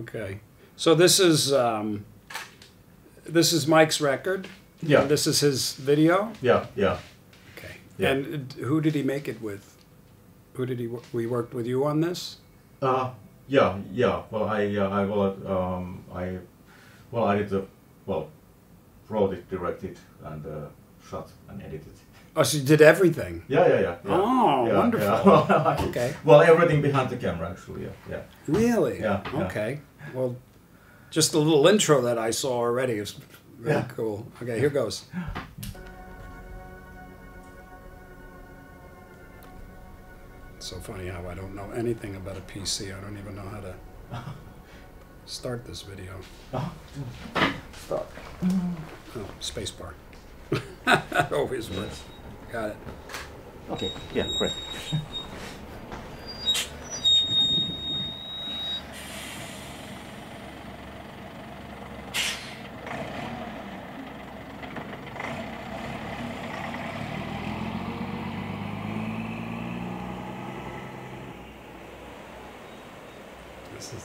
Okay. So this is Mike's record? Yeah. And this is his video? Yeah, yeah. Okay. Yeah. And who did he make it with? Who did we worked with you on this? Yeah. Well, I did wrote it, directed, and shot and edited. Oh, so you did everything? Yeah. Oh, yeah, wonderful. Yeah. Okay. Well, everything behind the camera, actually. Yeah. Really? Yeah. Okay. Well, just the little intro that I saw already is really cool. Okay, here goes. It's so funny how I don't know anything about a PC. I don't even know how to start this video. Start. Oh, spacebar. That always works. Got it. Okay. Yeah. Great. This is.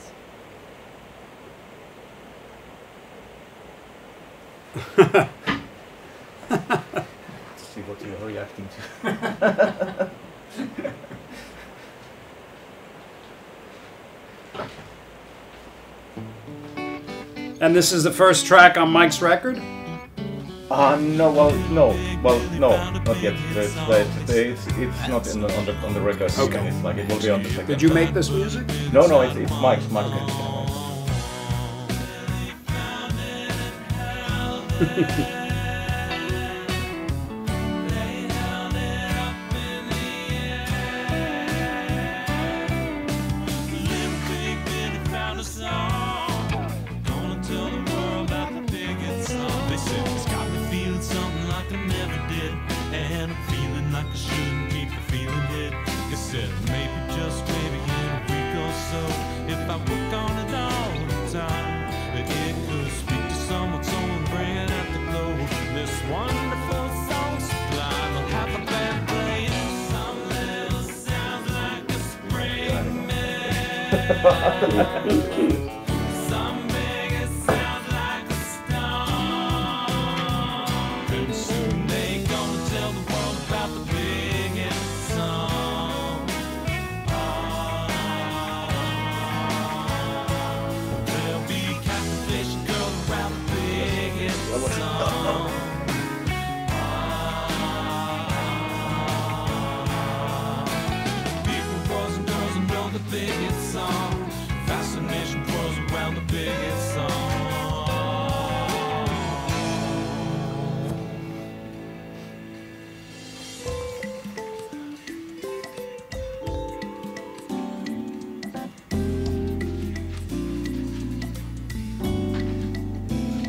See what you're reacting to. And this is the first track on Mike's record? No, not yet. It's not on the record. Okay. It's like it will be on the second. Did you make this music? No, it's Mike.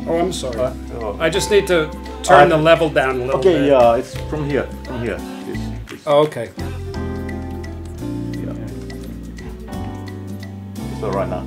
Oh, I'm sorry. I just need to turn the level down a little bit. Okay, yeah, it's from here. This. Oh, okay. Yeah. So right now.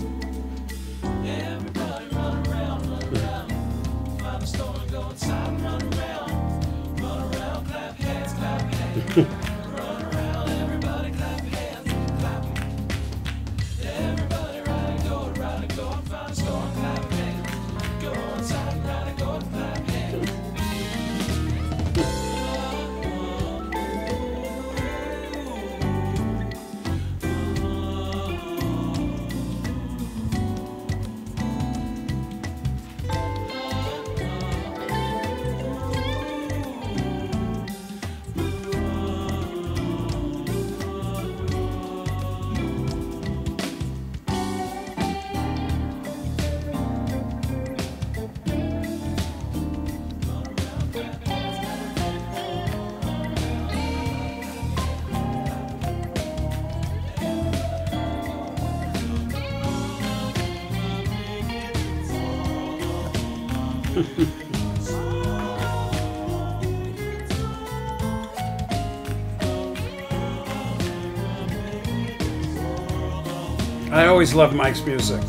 I always love Mike's music.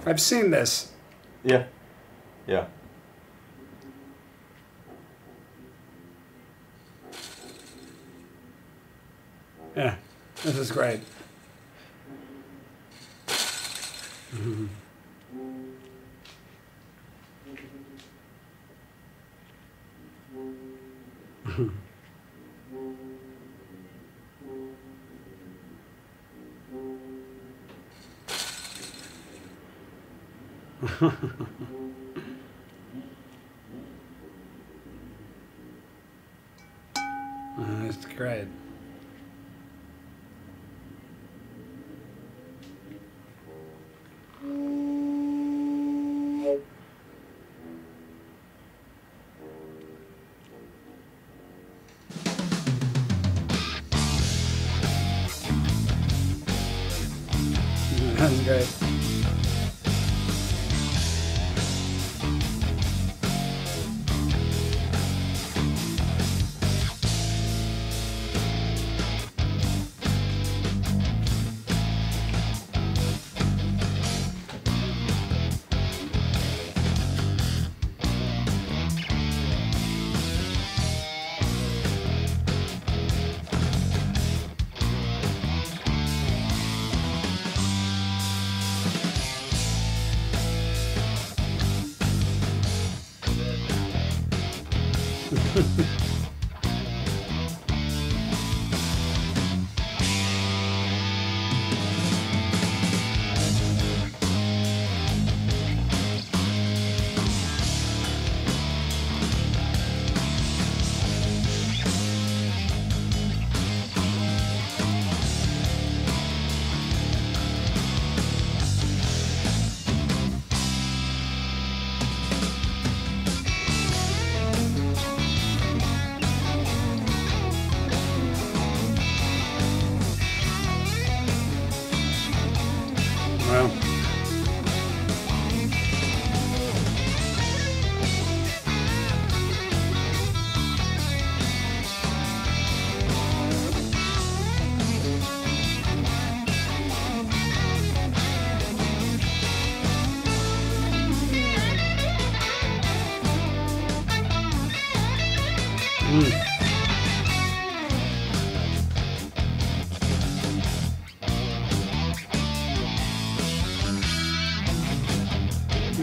I've seen this. Yeah. Yeah. Yeah, this is great. Mm-hmm. It's great. That's great. Well,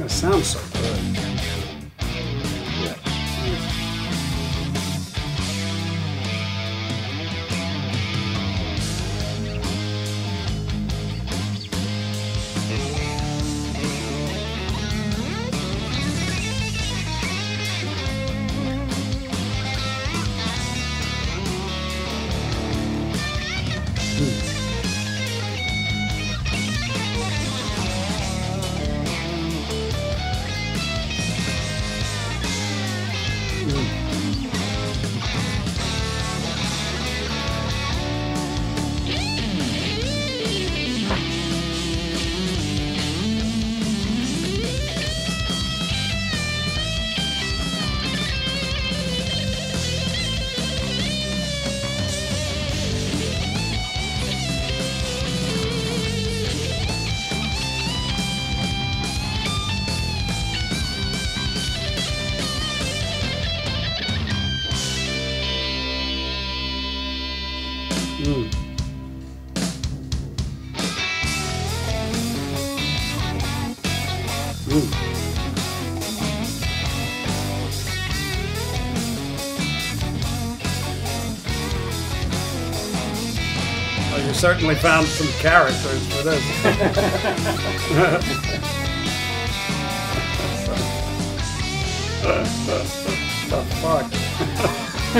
it sounds so good. Yeah. Well, you certainly found some characters for this. The fuck?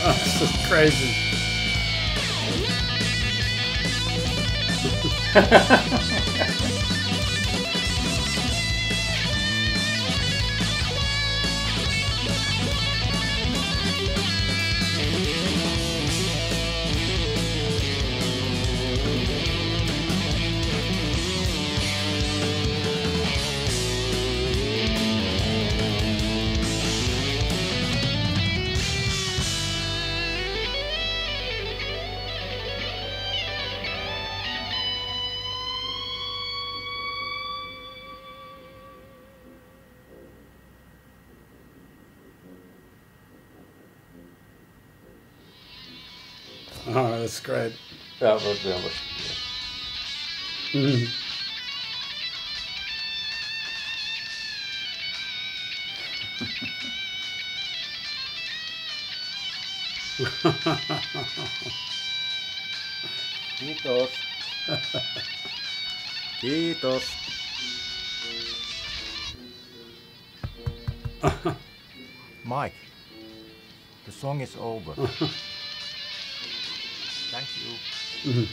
This is crazy. Oh, that's great. Ja, det var Mm. Kiitos. Kiitos. Mike, the song is over. Thank you.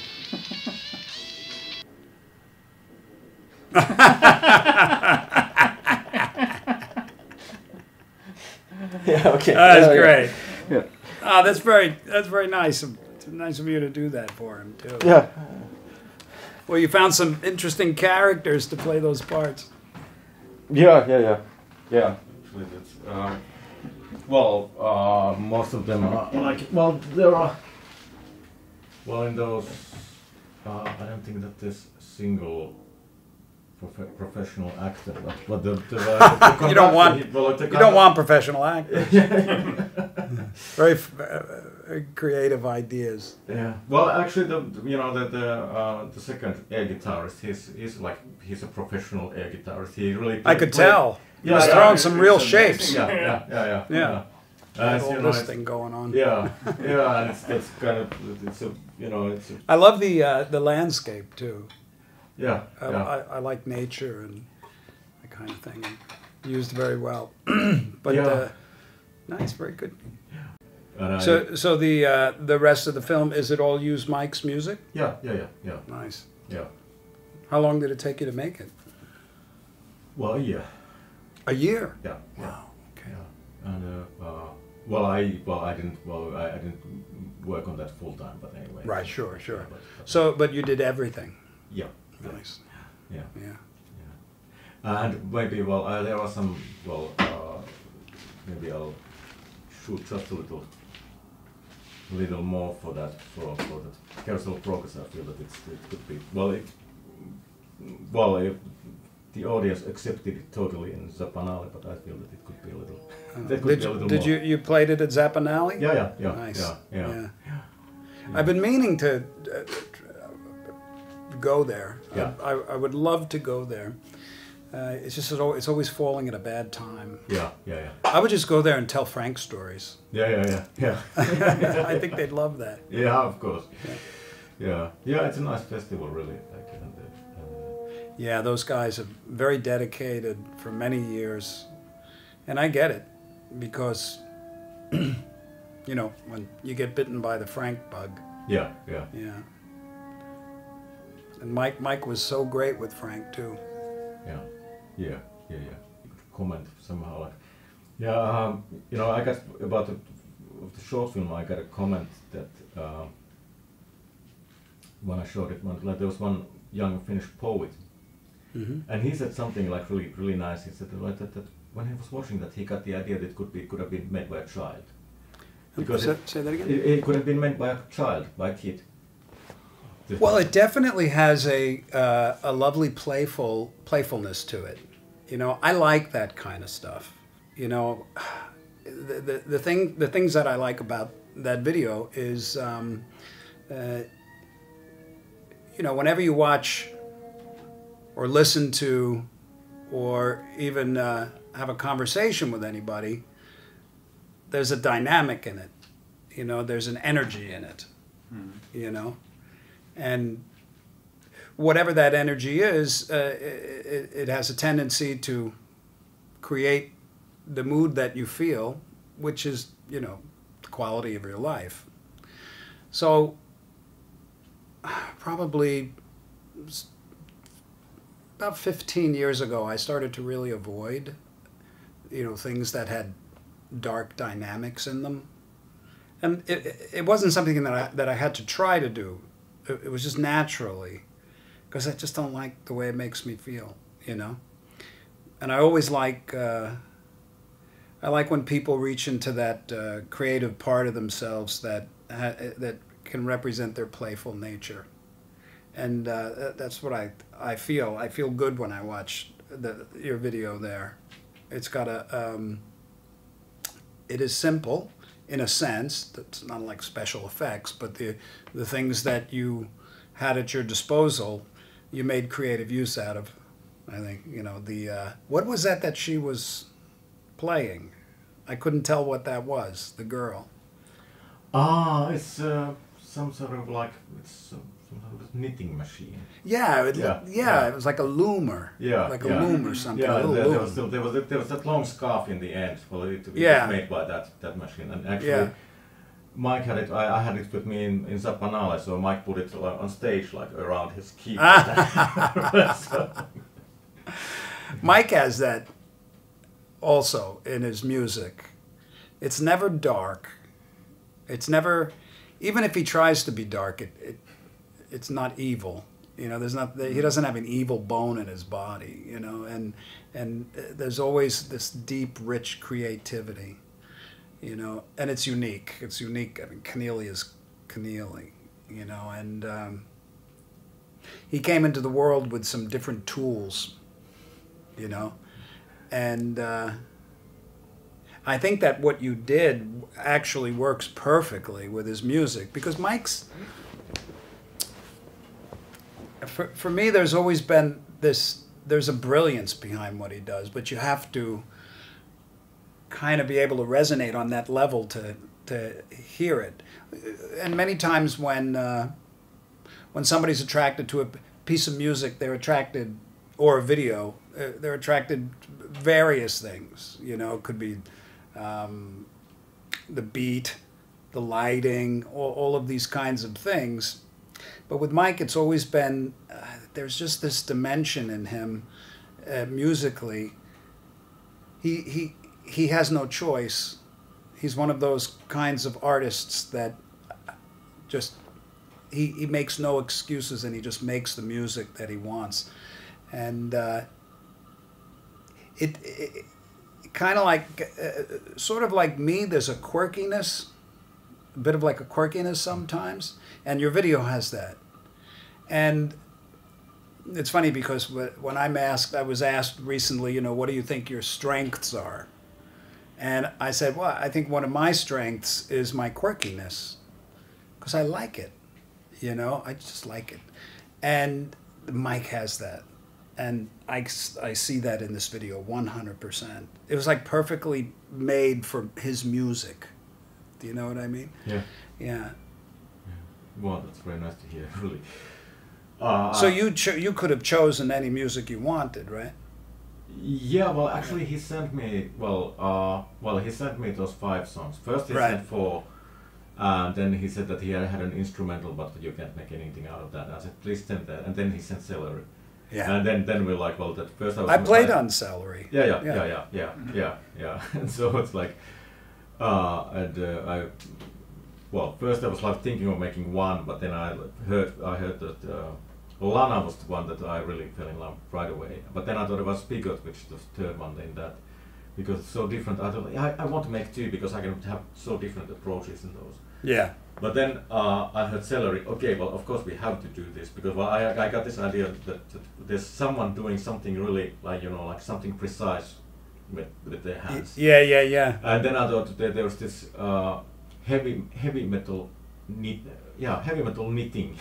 Yeah, okay. That's great. Yeah. Oh, that's very nice. It's nice of you to do that for him too. Yeah. Well, you found some interesting characters to play those parts. Yeah. Actually, that's, most of them are like, well, there are, well, in those, I don't think that there's a single professional actor, but the You don't want you don't want professional actors. Very creative ideas. Yeah. Well, actually, the second air guitarist, he's a professional air guitarist. He really. I could tell. He was throwing some real shapes. Yeah. Had all You know, this thing going on. Yeah, and it's kind of it's a it's a, I love the landscape too. yeah. I like nature and that kind of thing. Used very well. But Yeah. nice, very good. And So the rest of the film, is it all use Mike's music? yeah. Nice. Yeah. How long did it take you to make it? Well, yeah. A year. Yeah. Wow. Okay. Yeah. And I didn't work on that full time, but anyway. Right. Sure. Yeah, but But you did everything. yeah. Nice. Yeah. Yeah. And maybe there are some maybe I'll shoot just a little more for that that carousel progress. I feel that it could be if the audience accepted it totally in Zapanale, but I feel that it could be a little. Did you played it at Zapanale? Yeah. Nice. Yeah. I've been meaning to go there. Yeah. I would love to go there. It's just it's always falling at a bad time. Yeah. I would just go there and tell Frank stories. Yeah. I think they'd love that. Yeah, of course. Yeah. It's a nice festival, really. Yeah, those guys are very dedicated for many years, and I get it because when you get bitten by the Frank bug. Yeah. And Mike was so great with Frank too. Yeah. Comment somehow like, I got about of the short film, I got a comment that when I showed it, like there was one young Finnish poet, and he said something like really nice. He said like that when he was watching that, he got the idea that it could have been made by a child. Because say that again? It could have been made by a child, by a kid. Well, it definitely has a lovely playfulness to it. You know, I like that kind of stuff. You know, the things that I like about that video is, you know, whenever you watch or listen to or even have a conversation with anybody, there's a dynamic in it. You know, there's an energy in it. You know, and whatever that energy is, it has a tendency to create the mood that you feel, which is, you know, the quality of your life. So probably about 15 years ago, I started to really avoid, you know, things that had dark dynamics in them. And it wasn't something that I had to try to do. It was just naturally, because I just don't like the way it makes me feel, you know. And I always like, I like when people reach into that creative part of themselves that can represent their playful nature. And that's what I feel. I feel good when I watch your video there. It's got it is simple in a sense. It's not like special effects, but the things that you had at your disposal, you made creative use out of. I think, you know, what was that she was playing? I couldn't tell what that was, the girl. It's some sort of like, it's some sort of knitting machine. Yeah, it was like a loomer. Yeah, like a loom or something. Yeah, a loom. there was that long scarf in the end. Well, it was made by that machine. And actually, Mike had it. I had it with me in Zapanale, so Mike put it on stage, like around his keyboard. So. Mike has that also in his music. It's never dark. It's never, even if he tries to be dark, it's not evil. You know, he doesn't have an evil bone in his body, you know, and there's always this deep, rich creativity, you know, and it's unique. It's unique. I mean, Keneally is Keneally, you know, and he came into the world with some different tools, you know, and I think that what you did actually works perfectly with his music, because Mike's, for me, there's always been there's a brilliance behind what he does, but you have to kind of be able to resonate on that level to hear it. And many times when somebody's attracted to a piece of music, they're attracted, or a video, they're attracted various things. You know, it could be the beat, the lighting, all of these kinds of things. But with Mike, it's always been, there's just this dimension in him musically. He has no choice. He's one of those kinds of artists that just, he makes no excuses, and he just makes the music that he wants. And it kind of like, sort of like me, there's a quirkiness, a bit of like a quirkiness sometimes, and your video has that. And it's funny because when I was asked recently, you know, what do you think your strengths are? And I said, well, I think one of my strengths is my quirkiness, because I like it, you know, I just like it. And Mike has that. And I see that in this video 100%. It was like perfectly made for his music. Do you know what I mean? Yeah. Yeah. Well, that's very nice to hear, really. So you could have chosen any music you wanted, right? Yeah, well, actually, he sent me, he sent me those 5 songs. First he sent 4, and then he said that he had an instrumental, but you can't make anything out of that. I said, please send that. And then he sent Celery. Yeah. And then we're like, well, that first I played on Celery. Yeah. And so it's like, Well, first I was like thinking of making one, but then I heard that Lana was the one that I really fell in love right away. But then I thought about Spigot, which is the third one in that, because it's so different. I thought I want to make two because I can have so different approaches in those. Yeah. But then I heard Celery. Okay, well, of course we have to do this because I got this idea that there's someone doing something really like like something precise with their hands. Yeah. And then I thought that there was this heavy metal knitting,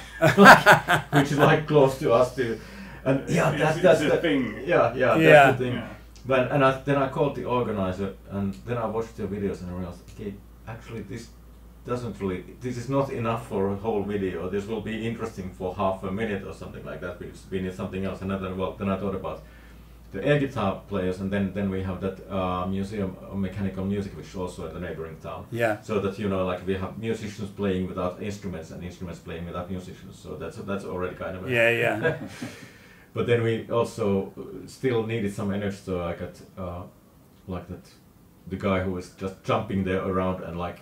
which is like close to us too. And that's the thing. Yeah, that's the thing. Yeah. But then I called the organizer, and then I watched the videos and I realized, okay, actually this is not enough for a whole video. This will be interesting for half a minute or something like that, because we need something else. And then I thought about the air guitar players, and then we have that museum of mechanical music, which is also at the neighboring town. Yeah. So that like we have musicians playing without instruments and instruments playing without musicians. So that's already kind of yeah. But then we also still needed some energy, so I got like that the guy who was just jumping there around, and like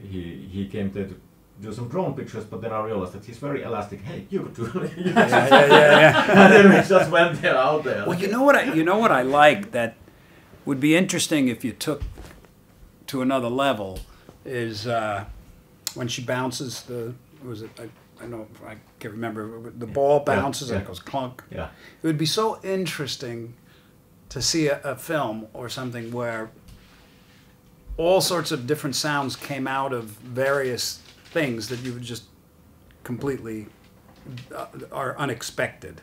he came there to do some drone pictures, but then I realized that he's very elastic. Hey, you could do it. Yeah. And then we just went there out there. Well, you know what I like that would be interesting if you took to another level is when she bounces I know I can't remember, the ball bounces and it goes clunk. Yeah. It would be so interesting to see a film or something where all sorts of different sounds came out of various things that you would just completely are unexpected.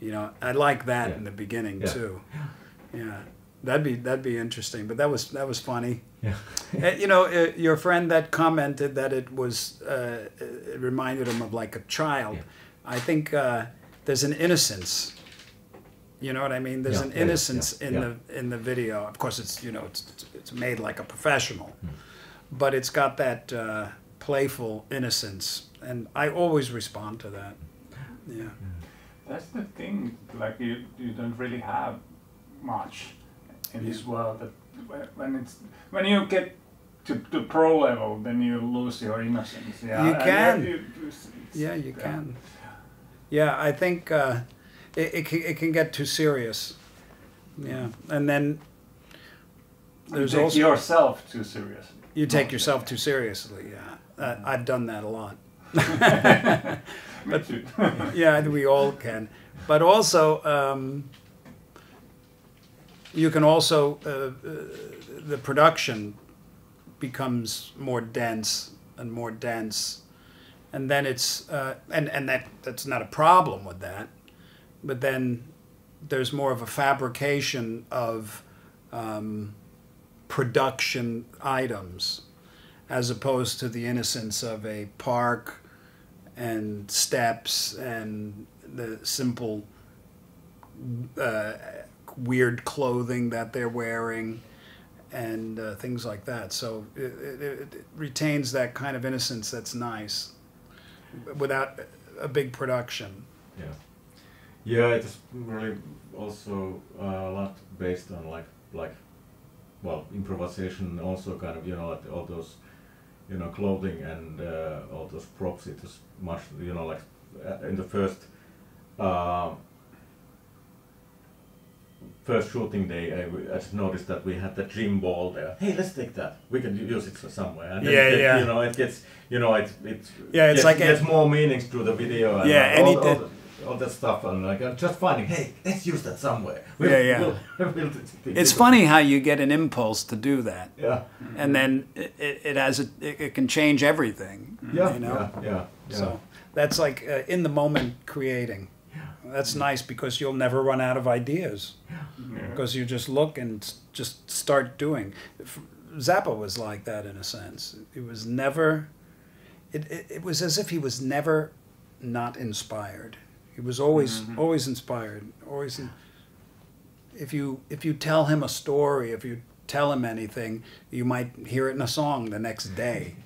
I like that in the beginning too. Yeah, that'd be interesting. But that was funny. Yeah. Your friend that commented that it was it reminded him of like a child. Yeah. I think there's an innocence. You know what I mean? There's an innocence in the video. Of course, it's made like a professional, but it's got that playful innocence, and I always respond to that. Yeah. That's the thing. Like you don't really have much in this world. That when you get to pro level, then you lose your innocence. Yeah. You can. You can. Yeah, I think. It can get too serious, yeah, and then there's you take also yourself too seriously. You take yourself too seriously, yeah. I've done that a lot. Me too. Yeah, we all can, but also you can also the production becomes more dense, and then it's and that's not a problem with that. But then there's more of a fabrication of production items as opposed to the innocence of a park and steps and the simple weird clothing that they're wearing and things like that. So it retains that kind of innocence that's nice without a big production. Yeah. Yeah, it's really also a lot based on like improvisation. Also, kind of like all those clothing and all those props. It was much like in the first shooting day. I just noticed that we had the gym ball there. Hey, let's take that. We can use it somewhere. And it gets it gets more meanings to the video. And all that stuff, and like I'm just finding, hey, let's use that somewhere. It's funny how you get an impulse to do that. Yeah. And then it can change everything. Yeah. Yeah. So that's like in the moment creating. Yeah. That's nice because you'll never run out of ideas. Yeah. Because you just look and just start doing. Zappa was like that in a sense. It was never. It was as if he was never not inspired. He was always inspired. If you tell him a story, if you tell him anything, you might hear it in a song the next day.